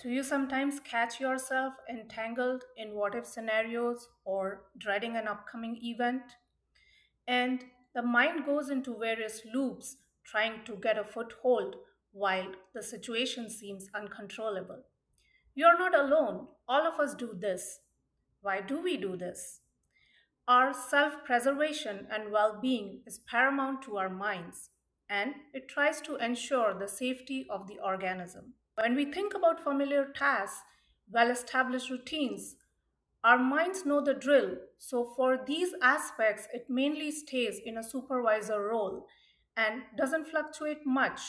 Do you sometimes catch yourself entangled in what if scenarios or dreading an upcoming event? And the mind goes into various loops trying to get a foothold while the situation seems uncontrollable. You're not alone. All of us do this. Why do we do this? Our self preservation and well being is paramount to our minds, and it tries to ensure the safety of the organism. When we think about familiar tasks, well established routines, our minds know the drill. So, for these aspects, it mainly stays in a supervisor role and doesn't fluctuate much.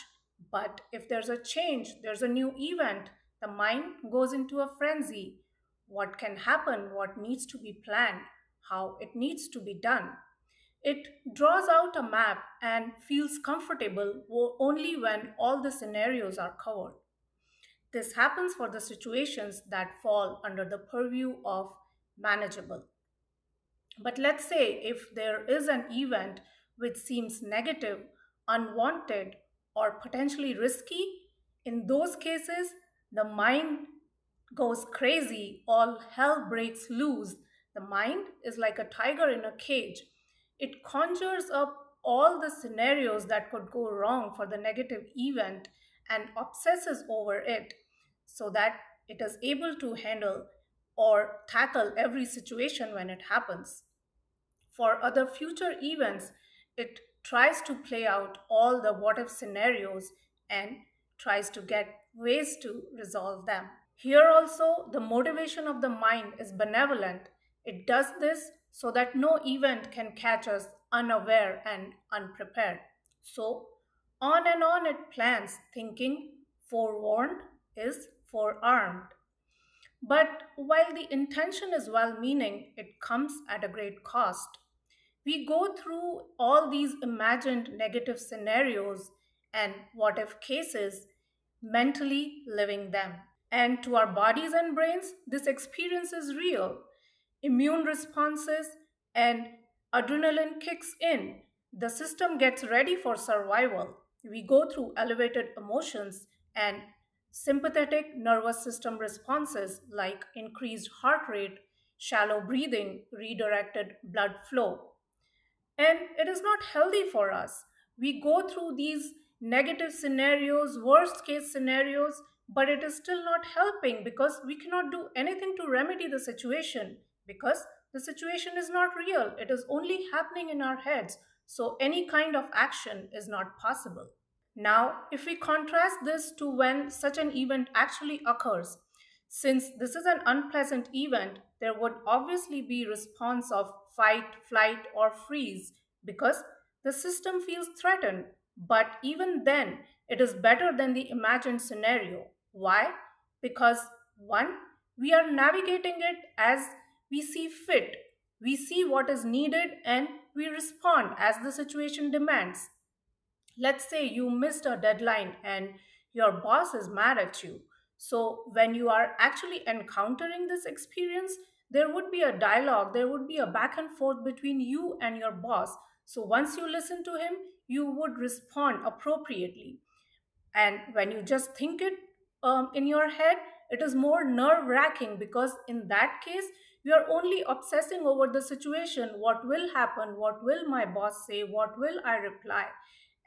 But if there's a change, there's a new event, the mind goes into a frenzy. What can happen, what needs to be planned, how it needs to be done. It draws out a map and feels comfortable only when all the scenarios are covered. This happens for the situations that fall under the purview of manageable. But let's say if there is an event which seems negative, unwanted, or potentially risky, in those cases, the mind goes crazy, all hell breaks loose. The mind is like a tiger in a cage. It conjures up all the scenarios that could go wrong for the negative event and obsesses over it so that it is able to handle or tackle every situation when it happens. For other future events, it tries to play out all the what if scenarios and tries to get ways to resolve them. Here also, the motivation of the mind is benevolent. It does this so that no event can catch us unaware and unprepared. So, on and on it plans, thinking forewarned is forearmed. But while the intention is well meaning, it comes at a great cost. We go through all these imagined negative scenarios and what if cases, mentally living them. And to our bodies and brains, this experience is real. Immune responses and adrenaline kicks in. The system gets ready for survival. We go through elevated emotions and sympathetic nervous system responses like increased heart rate, shallow breathing, redirected blood flow. And it is not healthy for us. We go through these negative scenarios, worst case scenarios, but it is still not helping because we cannot do anything to remedy the situation because the situation is not real. It is only happening in our heads. So any kind of action is not possible. Now, if we contrast this to when such an event actually occurs, since this is an unpleasant event, there would obviously be response of fight, flight or freeze because the system feels threatened. But even then, it is better than the imagined scenario. Why? Because one, we are navigating it as we see fit. We see what is needed and we respond as the situation demands. Let's say you missed a deadline and your boss is mad at you. So, when you are actually encountering this experience, there would be a dialogue, there would be a back and forth between you and your boss. So, once you listen to him, you would respond appropriately. And when you just think it in your head, it is more nerve wracking because in that case, you are only obsessing over the situation. What will happen? What will my boss say? What will I reply?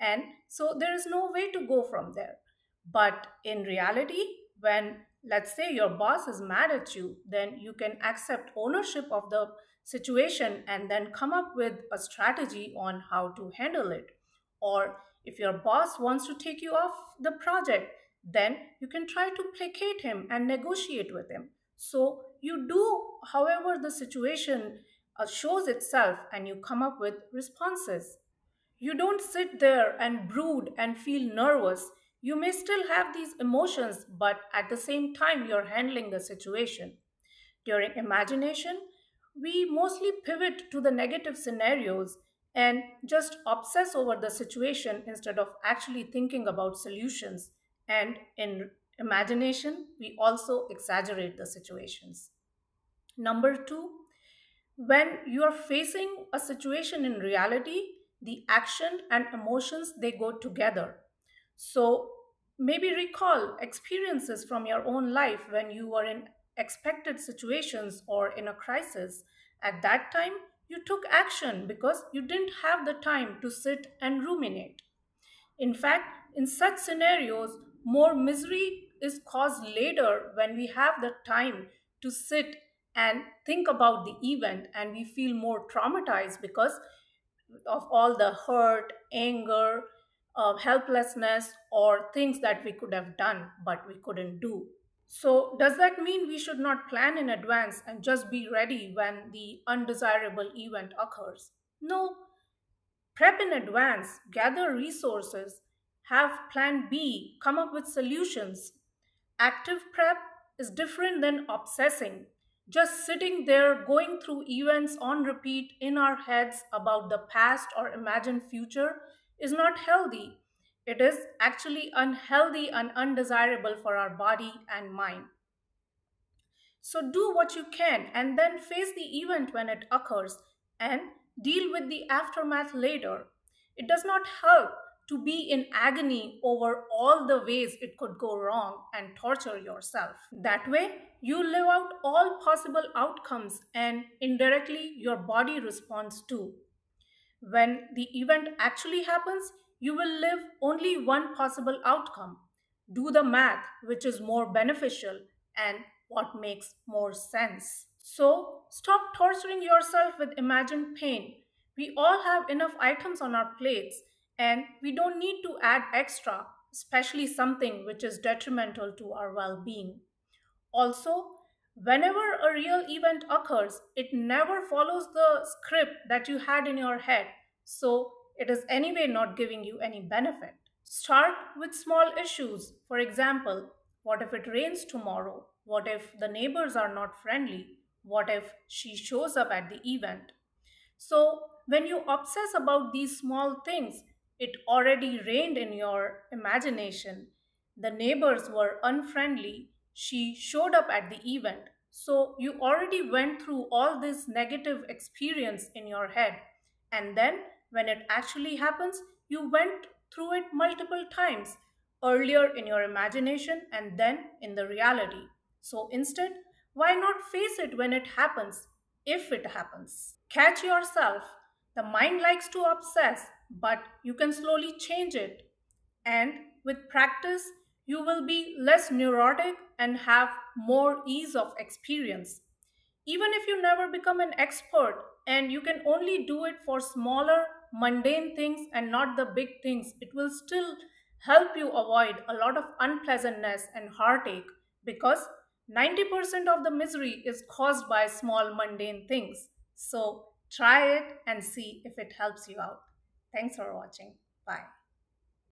And so there is no way to go from there. But in reality, when let's say your boss is mad at you, then you can accept ownership of the situation and then come up with a strategy on how to handle it. Or if your boss wants to take you off the project, then you can try to placate him and negotiate with him. So you do however the situation shows itself and you come up with responses. You don't sit there and brood and feel nervous. You may still have these emotions, but at the same time, you're handling the situation. During imagination, we mostly pivot to the negative scenarios and just obsess over the situation instead of actually thinking about solutions. And in imagination, we also exaggerate the situations. Number two, when you are facing a situation in reality, the action and emotions they go together. So Maybe recall experiences from your own life when you were in expected situations or in a crisis. At that time, you took action because you didn't have the time to sit and ruminate. In fact, in such scenarios, more misery is caused later when we have the time to sit and think about the event, and we feel more traumatized because of all the hurt, anger, helplessness, or things that we could have done but we couldn't do. So, does that mean we should not plan in advance and just be ready when the undesirable event occurs? No, prep in advance, gather resources, have plan B, come up with solutions. Active prep is different than obsessing. Just sitting there going through events on repeat in our heads about the past or imagined future is not healthy. It is actually unhealthy and undesirable for our body and mind. So do what you can and then face the event when it occurs and deal with the aftermath later. It does not help to be in agony over all the ways it could go wrong and torture yourself. That way, you live out all possible outcomes and indirectly your body responds too. When the event actually happens, you will live only one possible outcome. Do the math, which is more beneficial and what makes more sense. So, stop torturing yourself with imagined pain. We all have enough items on our plates, and we don't need to add extra, especially something which is detrimental to our well being. Also, whenever a real event occurs, it never follows the script that you had in your head, so it is anyway not giving you any benefit. Start with small issues. For example, what if it rains tomorrow? What if the neighbors are not friendly? What if she shows up at the event? So, when you obsess about these small things, it already rained in your imagination. The neighbors were unfriendly. She showed up at the event. So, you already went through all this negative experience in your head. And then, when it actually happens, you went through it multiple times, earlier in your imagination and then in the reality. So, instead, why not face it when it happens, if it happens? Catch yourself. The mind likes to obsess, but you can slowly change it. And with practice, you will be less neurotic and have more ease of experience. Even if you never become an expert and you can only do it for smaller, mundane things and not the big things, it will still help you avoid a lot of unpleasantness and heartache because 90% of the misery is caused by small, mundane things. So try it and see if it helps you out. Thanks for watching. Bye.